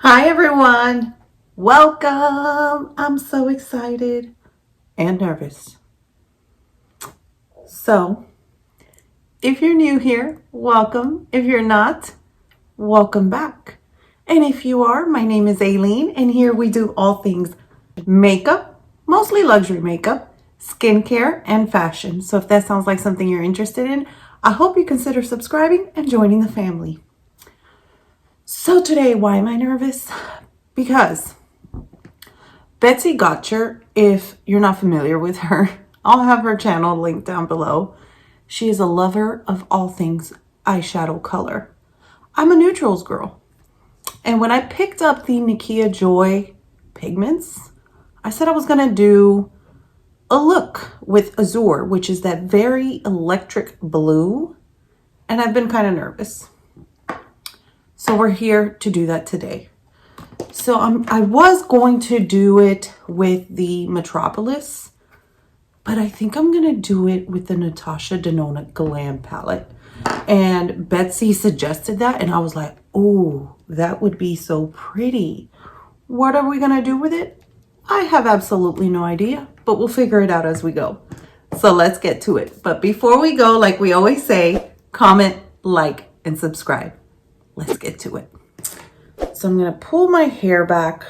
Hi everyone, welcome. I'm so excited and nervous. So, if you're new here, welcome. If you're not, welcome back. And if you are, my name is Aileen, and here we do all things makeup, mostly luxury makeup, skincare, and fashion. So if that sounds like something you're interested in, I hope you consider subscribing and joining the family. So today, why am I nervous? Because Betsy Gotcher, if you're not familiar with her, I'll have her channel linked down below. She is a lover of all things eyeshadow color. I'm a neutrals girl. And when I picked up the Nikkia Joy pigments, I said I was going to do a look with Azure, which is that very electric blue. And I've been kind of nervous. So we're here to do that today. So I was going to do it with the Metropolis, but I think I'm going to do it with the Natasha Denona Glam palette. And Betsy suggested that, and I was like, oh, that would be so pretty. What are we going to do with it? I have absolutely no idea, but we'll figure it out as we go. So let's get to it. But before we go, like we always say, comment, like, and subscribe. Let's get to it. So I'm going to pull my hair back.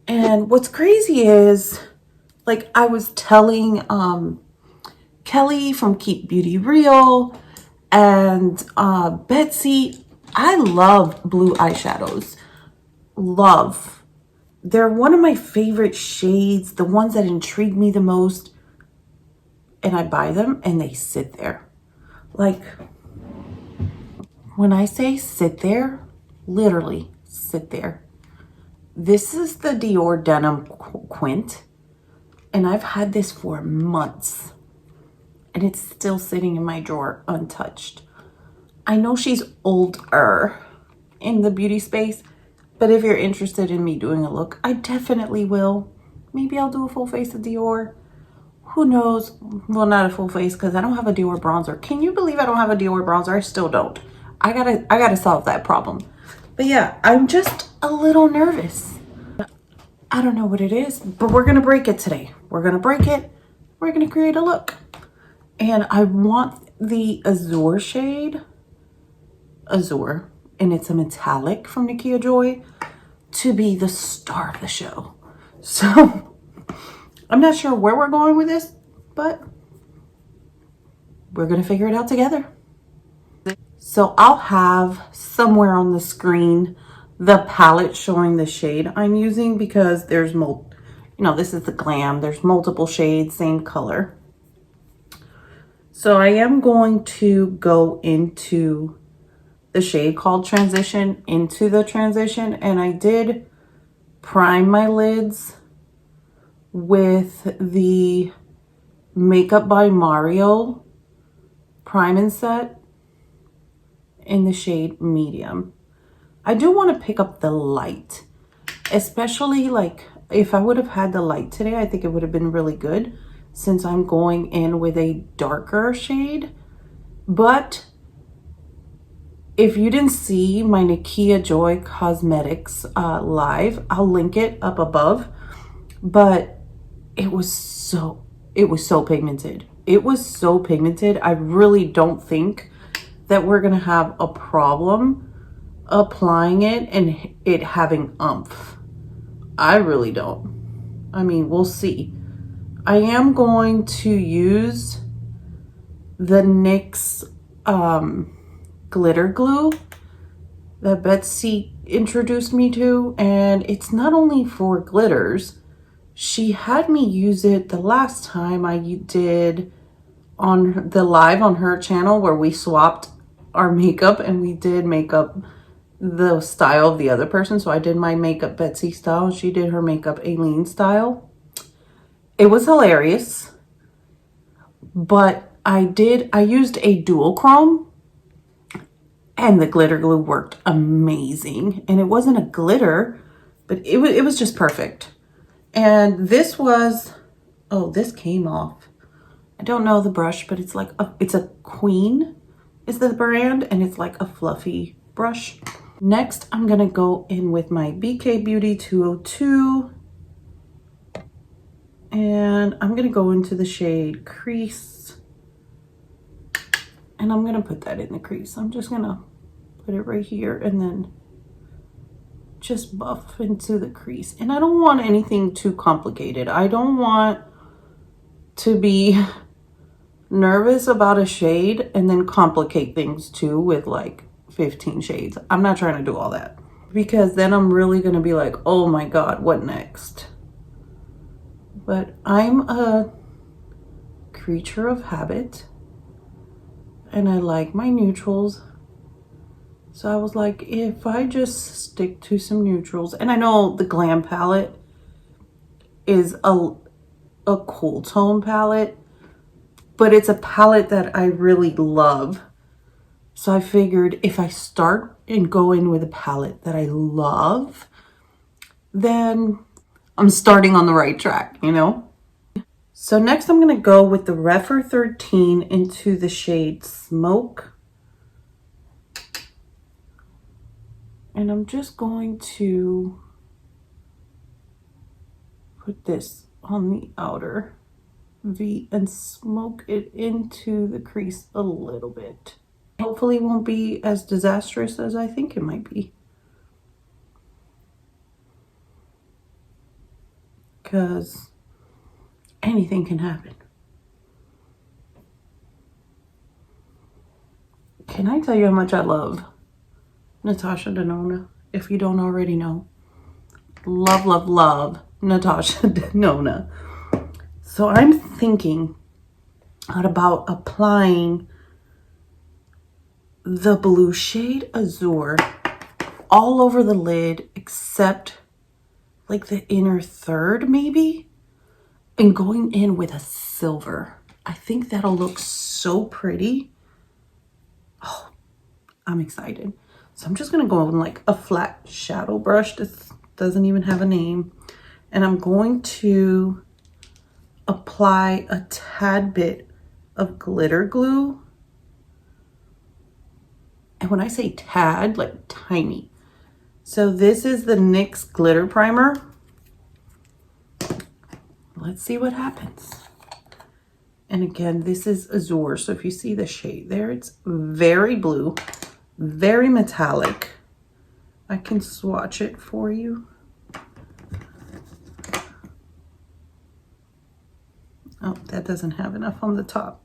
And what's crazy is, like I was telling Kelly from Keep Beauty Real and Betsy, I love blue eyeshadows. Love. They're one of my favorite shades, the ones that intrigue me the most. And I buy them and they sit there. Like, when I say sit there, literally sit there. This is the Dior Denim Quint, and I've had this for months, and it's still sitting in my drawer untouched. I know she's older in the beauty space, but if you're interested in me doing a look, I definitely will. Maybe I'll do a full face of Dior. Who knows? Well, not a full face because I don't have a Dior bronzer. Can you believe I don't have a Dior bronzer? I still don't. I gotta solve that problem. But yeah, I'm just a little nervous. I don't know what it is, but we're gonna break it today. We're gonna break it. We're gonna create a look. And I want the Azure shade, Azure, and it's a metallic from Nikkia Joy, to be the star of the show. So I'm not sure where we're going with this, but we're gonna figure it out together. So I'll have somewhere on the screen the palette showing the shade I'm using, because there's this is the Glam. There's multiple shades, same color. So I am going to go into the shade called Transition, into the Transition, and I did prime my lids with the Makeup by Mario Prime and Set in the shade Medium. I do want to pick up the light, especially like if I would have had the light today, I think it would have been really good since I'm going in with a darker shade. But if you didn't see my Nikkia Joy Cosmetics live, I'll link it up above. But it was so pigmented. It was so pigmented. I really don't think that we're gonna have a problem applying it and it having oomph. I really don't. I mean, we'll see. I am going to use the NYX glitter glue that Betsy introduced me to, and it's not only for glitters. She had me use it the last time I did on the live on her channel where we swapped our makeup and we did makeup the style of the other person. So I did my makeup Betsy style, she did her makeup Aileen style. It was hilarious, but I used a dual chrome and the glitter glue worked amazing. And it wasn't a glitter, but it was just perfect. And this was, oh, this came off. I don't know the brush, but it's like it's a Queen is the brand, and it's like a fluffy brush. Next, I'm going to go in with my BK Beauty 202. And I'm going to go into the shade Crease. And I'm going to put that in the crease. I'm just going to put it right here and then just buff into the crease. And I don't want anything too complicated. I don't want to be nervous about a shade and then complicate things too with like 15 shades. I'm not trying to do all that, because then I'm really going to be like, oh my God, what next? But I'm a creature of habit and I like my neutrals. So I was like, if I just stick to some neutrals, and I know the Glam palette is a cool tone palette, but it's a palette that I really love. So I figured if I start and go in with a palette that I love, then I'm starting on the right track, you know? So next I'm going to go with the Refer 13 into the shade Smoke. And I'm just going to put this on the outer V and smoke it into the crease a little bit. Hopefully it won't be as disastrous as I think it might be, because anything can happen. Can I tell you how much I love Natasha Denona? If you don't already know. Love, love, love Natasha Denona. So I'm thinking about applying the blue shade Azure all over the lid except like the inner third maybe, and going in with a silver. I think that'll look so pretty. Oh, I'm excited. So I'm just gonna go in like a flat shadow brush. This doesn't even have a name. And I'm going to apply a tad bit of glitter glue. And when I say tad, like tiny. So this is the NYX glitter primer. Let's see what happens. And again, this is Azure. So if you see the shade there, it's very blue, very metallic. I can swatch it for you. Oh, that doesn't have enough on the top.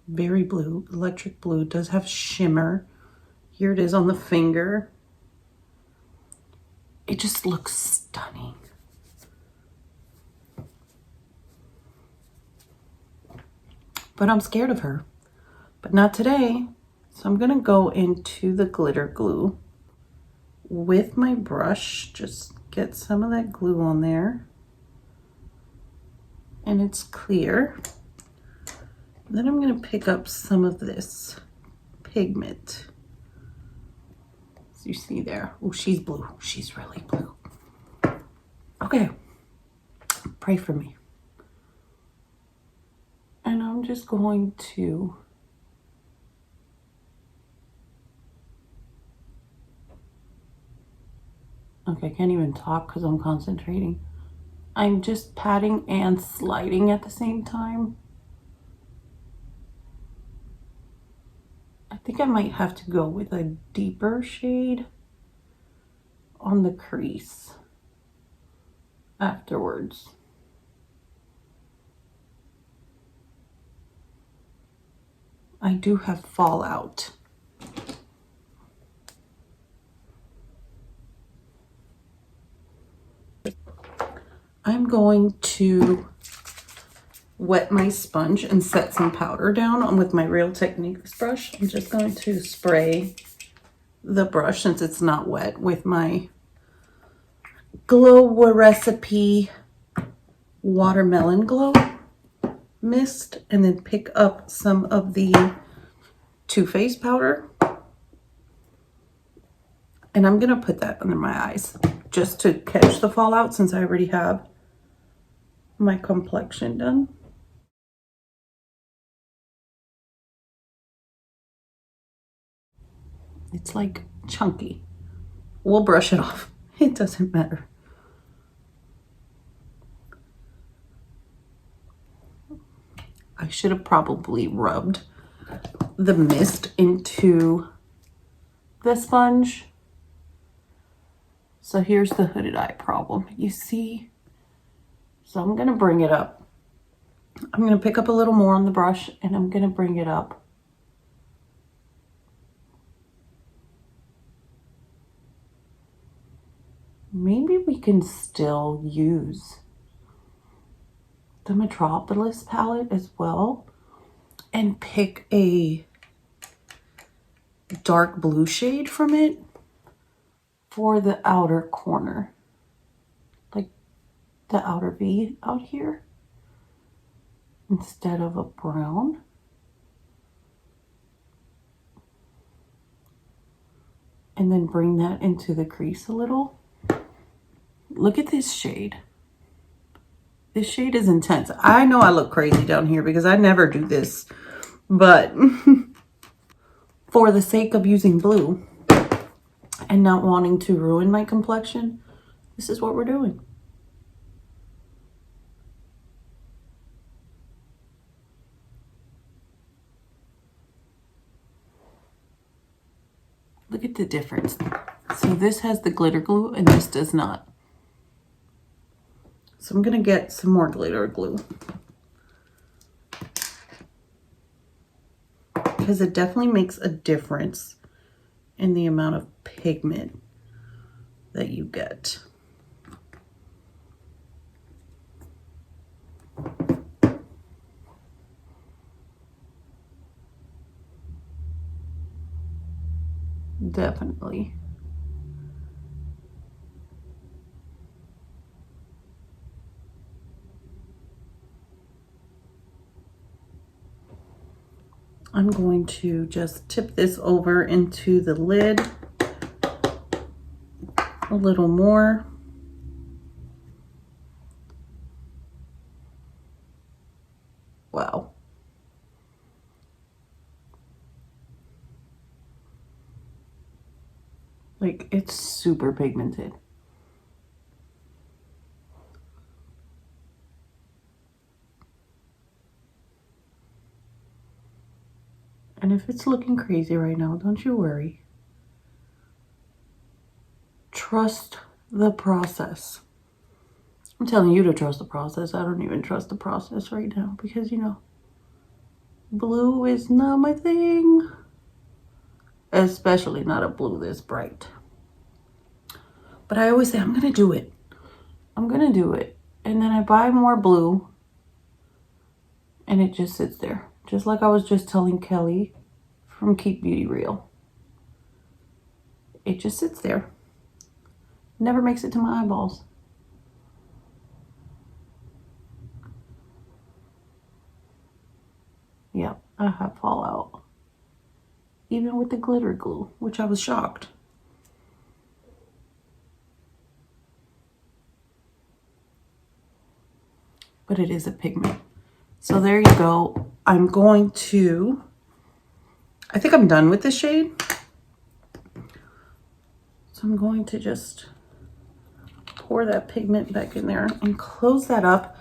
Very blue, electric blue, does have shimmer. Here it is on the finger. It just looks stunning. But I'm scared of her, but not today. So I'm gonna go into the glitter glue with my brush, just get some of that glue on there. And it's clear. Then I'm going to pick up some of this pigment. As you see there. Oh, she's blue. She's really blue. Okay. Pray for me. And I'm just going to okay, I can't even talk because I'm concentrating. I'm just patting and sliding at the same time. I think I might have to go with a deeper shade on the crease afterwards. I do have fallout. I'm going to wet my sponge and set some powder down with my Real Techniques brush. I'm just going to spray the brush, since it's not wet, with my Glow Recipe Watermelon Glow Mist, and then pick up some of the Too Faced powder And I'm gonna put that under my eyes just to catch the fallout since I already have my complexion done. It's like chunky. We'll brush it off. It doesn't matter. I should have probably rubbed the mist into the sponge. So here's the hooded eye problem. You see? So I'm gonna bring it up. I'm gonna pick up a little more on the brush and I'm gonna bring it up. Maybe we can still use the Metropolis palette as well and pick a dark blue shade from it for the outer corner, like the outer V out here, instead of a brown. And then bring that into the crease a little. Look at this shade. This shade is intense. I know I look crazy down here because I never do this, but for the sake of using blue and not wanting to ruin my complexion, this is what we're doing. Look at the difference. So this has the glitter glue and this does not. So I'm gonna get some more glitter glue because it definitely makes a difference in the amount of pigment that you get. Definitely. I'm going to just tip this over into the lid a little more. Wow. Like, it's super pigmented. And if it's looking crazy right now, don't you worry. Trust the process. I'm telling you to trust the process. I don't even trust the process right now because, you know, blue is not my thing. Especially not a blue this bright. But I always say, I'm going to do it. I'm going to do it. And then I buy more blue. And it just sits there. Just like I was just telling Kelly from Keep Beauty Real. It just sits there. Never makes it to my eyeballs. Yep, I have fallout. Even with the glitter glue, which I was shocked. But it is a pigment. So there you go. I'm going to, I think I'm done with this shade. So I'm going to just pour that pigment back in there and close that up.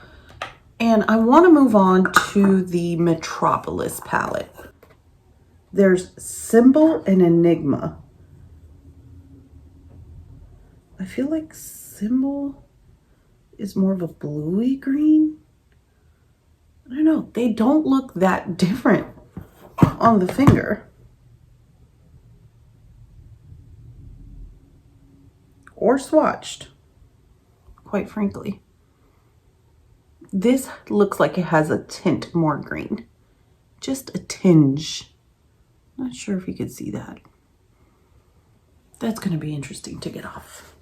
And I want to move on to the Metropolis palette. There's Symbol and Enigma. I feel like Symbol is more of a bluey green. I don't know. They don't look that different on the finger. Or swatched, quite frankly. This looks like it has a tint more green. Just a tinge. Not sure if you could see that. That's going to be interesting to get off.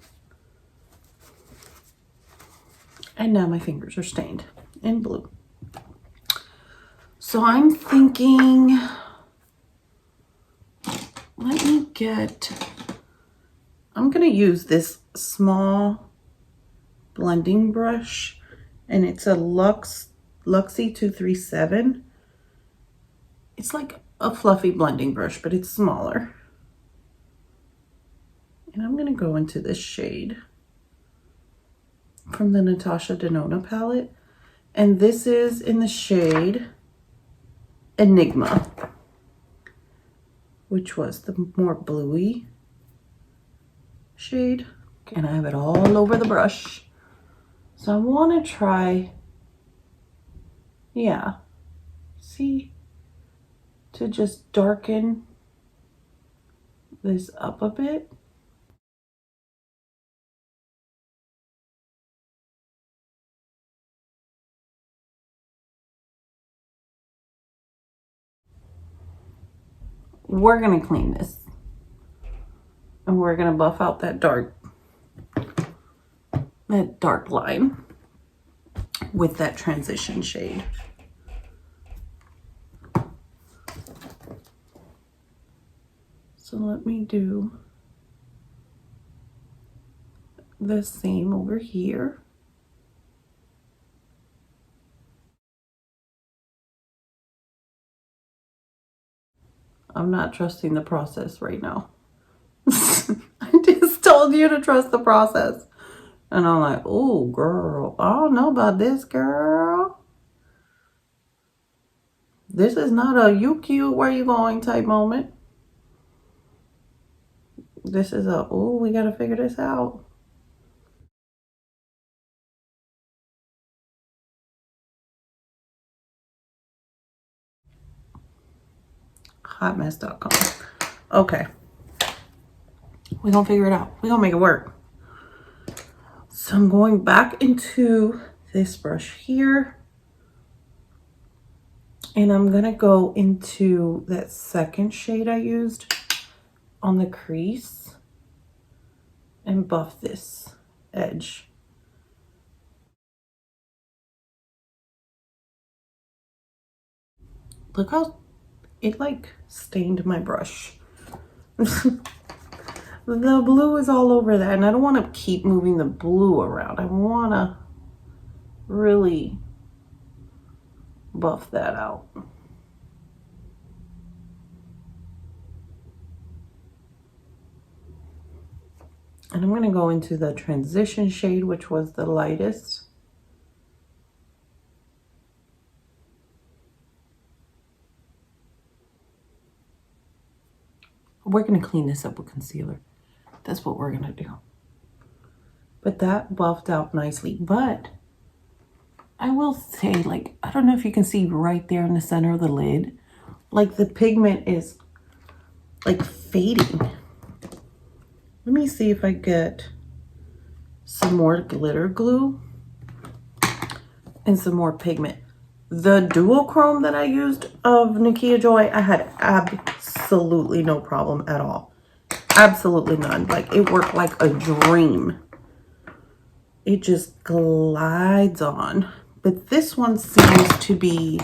And now my fingers are stained in blue. So I'm thinking, let me get I'm going to use this small blending brush, and it's a Luxie 237. It's like a fluffy blending brush, but it's smaller. And I'm going to go into this shade from the Natasha Denona palette. And this is in the shade Enigma, which was the more bluey shade. And I have it all over the brush. So I want to try, yeah, see, to just darken this up a bit. We're going to clean this. And we're going to buff out that dark line with that transition shade. So let me do the same over here. I'm not trusting the process right now. I just told you to trust the process. And I'm like, oh, girl, I don't know about this, girl. This is not a you cute, where you going type moment. This is a, oh, we got to figure this out. Hotmess.com. Okay. We're going to figure it out. We're going to make it work. So I'm going back into this brush here. And I'm going to go into that second shade I used on the crease and buff this edge. Look how it like stained my brush. The blue is all over that, and I don't want to keep moving the blue around. I want to really buff that out. And I'm going to go into the transition shade, which was the lightest. We're going to clean this up with concealer. That's what we're going to do. But that buffed out nicely. But I will say, like, I don't know if you can see right there in the center of the lid, like the pigment is like fading. Let me see if I get some more glitter glue and some more pigment. The duochrome that I used of Nikkia Joy, I had absolutely no problem at all. Absolutely none. Like, it worked like a dream. It just glides on. But this one seems to be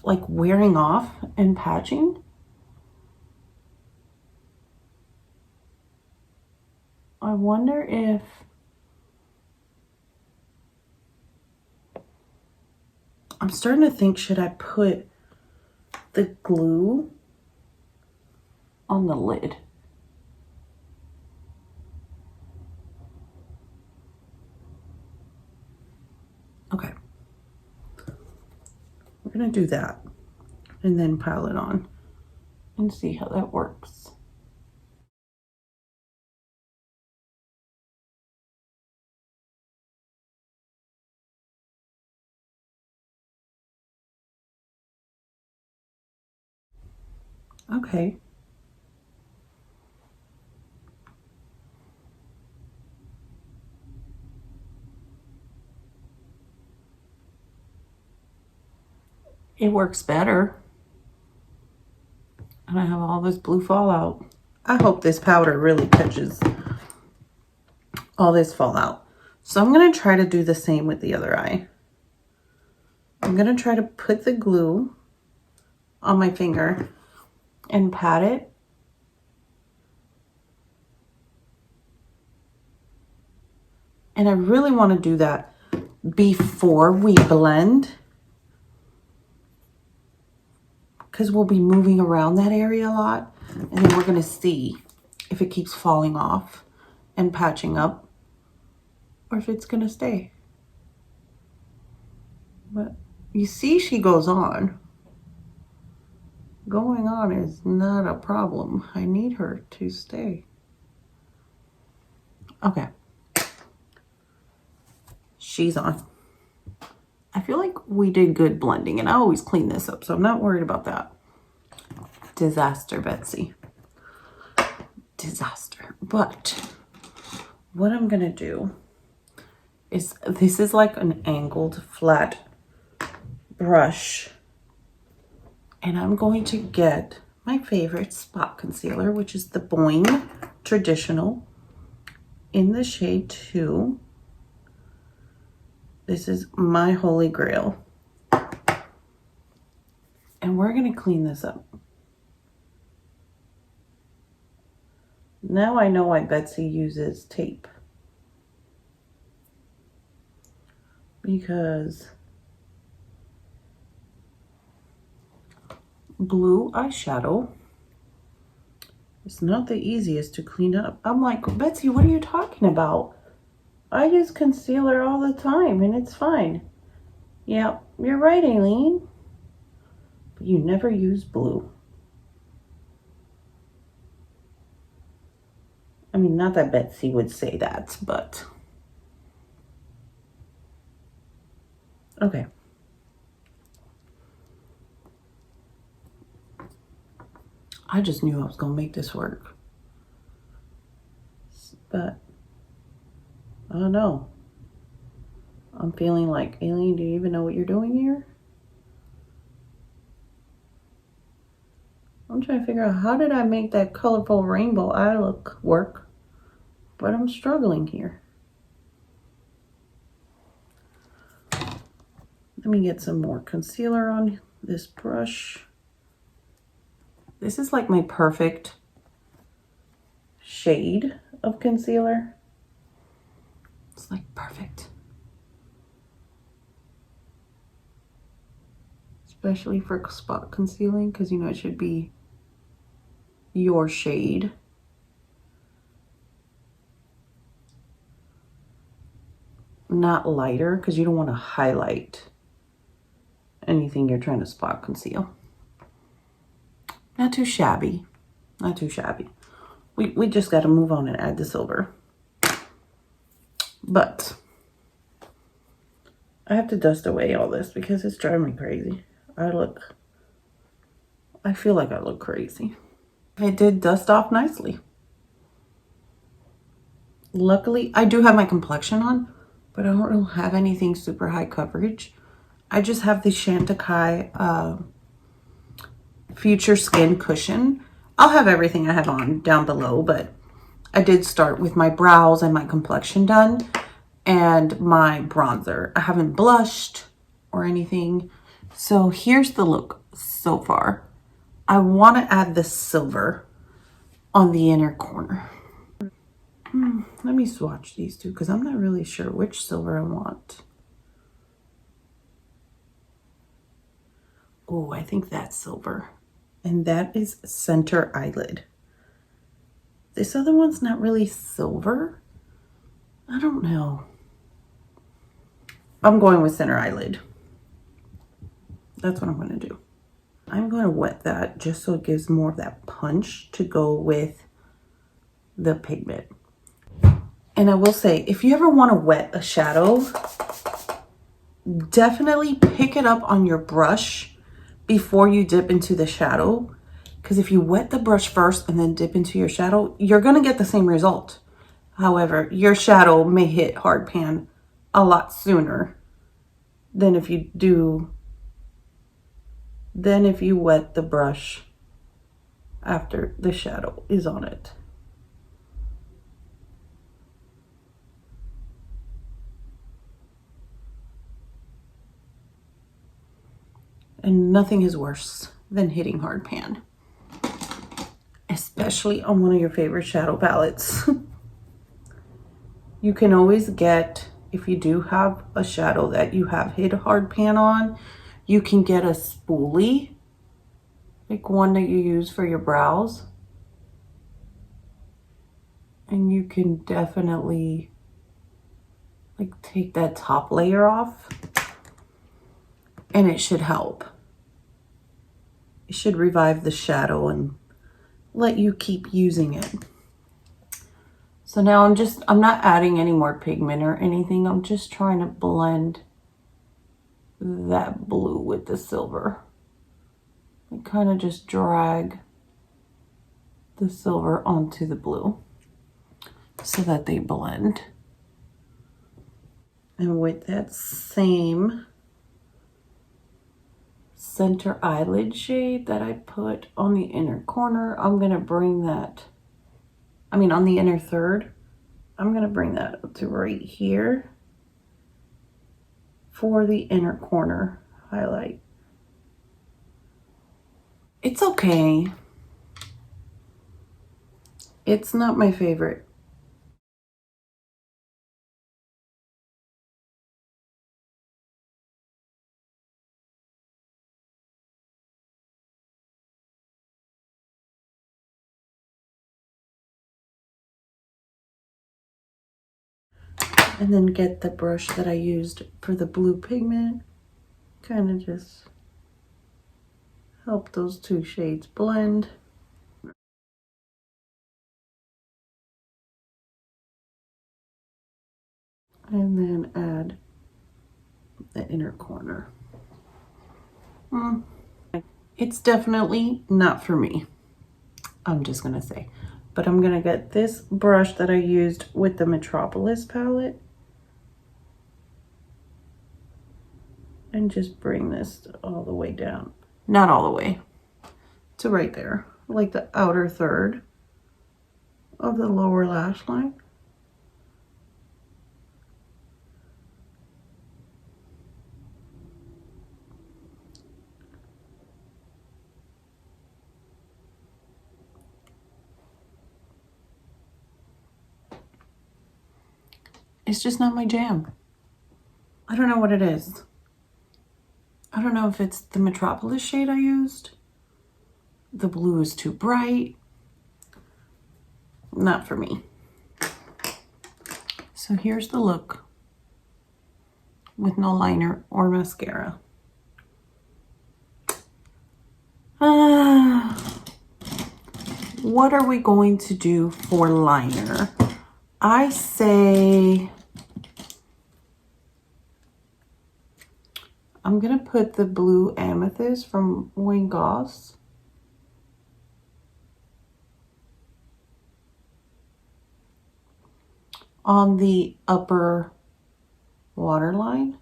like wearing off and patching. I wonder if I'm starting to think, should I put the glue on the lid? Okay. We're going to do that and then pile it on and see how that works. Okay. It works better. And I have all this blue fallout. I hope this powder really catches all this fallout. So I'm going to try to do the same with the other eye. I'm going to try to put the glue on my finger and pat it. And I really want to do that before we blend, because we'll be moving around that area a lot, and then we're going to see if it keeps falling off and patching up or if it's going to stay. But you see, she goes on. Going on is not a problem. I need her to stay. Okay. She's on. I feel like we did good blending, and I always clean this up, so I'm not worried about that. Disaster, Betsy. Disaster. But what I'm gonna do is, this is like an angled flat brush, and I'm going to get my favorite spot concealer, which is the Boiing Traditional in the shade 2. This is my holy grail. And we're going to clean this up. Now I know why Betsy uses tape. Because blue eyeshadow is not the easiest to clean up. I'm like, Betsy, what are you talking about? I use concealer all the time and it's fine. Yeah, you're right, Aileen. But you never use blue. I mean, not that Betsy would say that, but... Okay. I just knew I was going to make this work. But... I don't know. I'm feeling like, Aileen, do you even know what you're doing here? I'm trying to figure out, how did I make that colorful rainbow eye look work? But I'm struggling here. Let me get some more concealer on this brush. This is like my perfect shade of concealer. It's like perfect. Especially for spot concealing, because you know it should be your shade. Not lighter, because you don't want to highlight anything you're trying to spot conceal. Not too shabby. Not too shabby. We just got to move on and add the silver. But I have to dust away all this because it's driving me crazy. I feel like I look crazy. It did dust off nicely. Luckily, I do have my complexion on, but I don't have anything super high coverage. I just have the Chantecaille Future Skin Cushion. I'll have everything I have on down below, but I did start with my brows and my complexion done and my bronzer. I haven't blushed or anything. So here's the look so far. I want to add the silver on the inner corner. Let me swatch these two because I'm not really sure which silver I want. Oh, I think that's silver. And that is center eyelid. This other one's not really silver. I don't know. I'm going with center eyelid. That's what I'm going to do. I'm going to wet that just so it gives more of that punch to go with the pigment. And I will say, if you ever want to wet a shadow, definitely pick it up on your brush before you dip into the shadow. Because if you wet the brush first and then dip into your shadow, you're going to get the same result. However, your shadow may hit hard pan a lot sooner than if you wet the brush after the shadow is on it. And nothing is worse than hitting hard pan. Especially on one of your favorite shadow palettes. You can always get, if you do have a shadow that you have hid hard pan on, you can get a spoolie, like one that you use for your brows. And you can definitely like take that top layer off, and it should help. It should revive the shadow and let you keep using it. So now I'm not adding any more pigment or anything. I'm just trying to blend that blue with the silver. I kind of just drag the silver onto the blue so that they blend. And with that same center eyelid shade that I put on the inner corner, I'm gonna bring that, on the inner third, I'm gonna bring that up to right here for the inner corner highlight. It's okay. It's not my favorite. And then get the brush that I used for the blue pigment, kind of just help those two shades blend. And then add the inner corner. It's definitely not for me, I'm just gonna say. But I'm gonna get this brush that I used with the Metropolis palette and just bring this all the way down. Not all the way, to right there, like the outer third of the lower lash line. It's just not my jam. I don't know what it is. I don't know if it's the Metropolis shade I used. The blue is too bright. Not for me. So here's the look with no liner or mascara. What are we going to do for liner? I say I'm gonna put the blue Amethyst from Boiing Goss on the upper waterline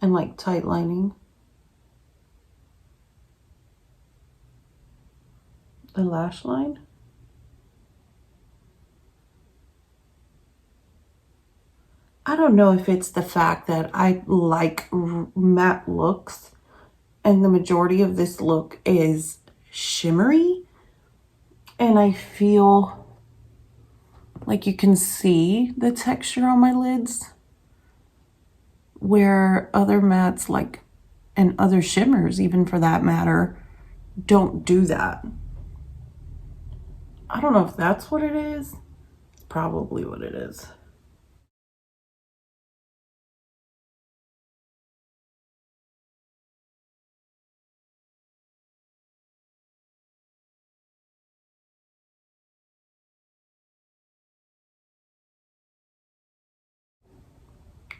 and like tight lining the lash line. I don't know if it's the fact that I like matte looks and the majority of this look is shimmery, and I feel like you can see the texture on my lids where other mattes, like, and other shimmers even for that matter, don't do that. I don't know if that's what it is. It's probably what it is.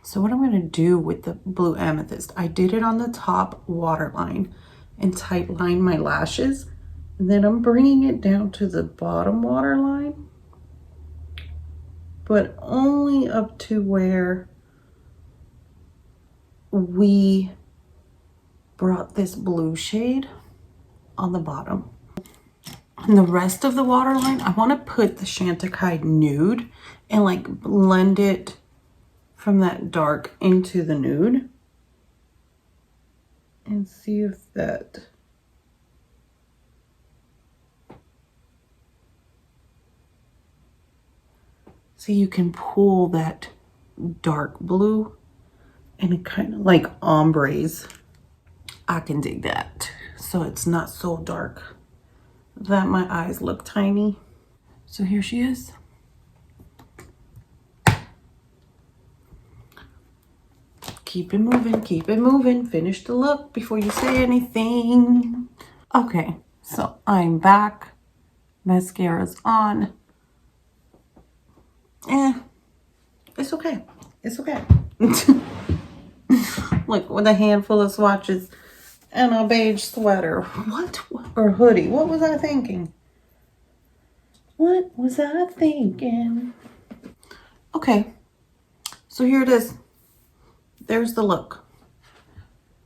So what I'm going to do with the blue Amethyst, I did it on the top waterline and tight line my lashes. And then I'm bringing it down to the bottom waterline, but only up to where we brought this blue shade on the bottom. And the rest of the waterline, I want to put the Chantecaille Nude and like blend it from that dark into the nude and see if that So you can pull that dark blue and it kind of like ombres. I can dig that. So it's not so dark that my eyes look tiny. So here she is. Keep it moving, keep it moving. Finish the look before you say anything. Okay, so I'm back. Mascara's on. It's okay. It's okay. Look, with a handful of swatches and a beige sweater. What? Or hoodie. What was I thinking? What was I thinking? Okay. So here it is. There's the look.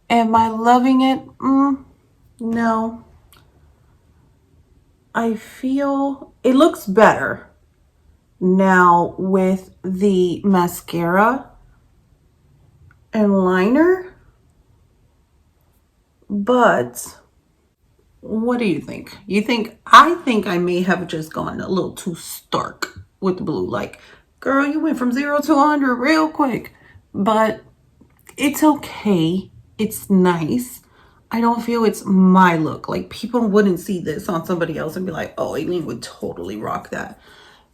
Am I loving it? No. I feel it looks better now with the mascara and liner. But what do you think? I think I may have just gone a little too stark with the blue. Like, girl, you went from 0 to 100 real quick. But it's okay. It's nice. I don't feel it's my look. Like, people wouldn't see this on somebody else and be like, oh, Aileen would totally rock that.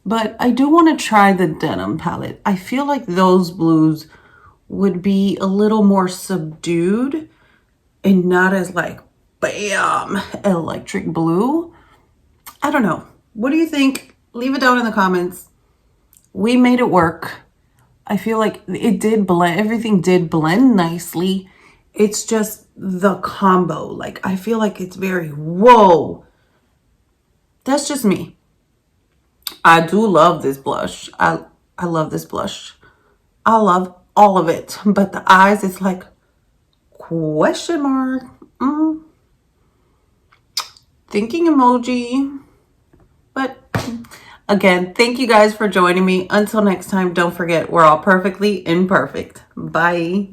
But I do want to try the denim palette. I feel like those blues would be a little more subdued and not as like, bam, electric blue. I don't know. What do you think? Leave it down in the comments. We made it work. I feel like it did blend. Everything did blend nicely. It's just the combo. Like, I feel like it's very, whoa. That's just me. I do love this blush. I love this blush. I love all of it. But the eyes, it's like, question mark. Thinking emoji. But again, thank you guys for joining me. Until next time, don't forget, we're all perfectly imperfect. Bye.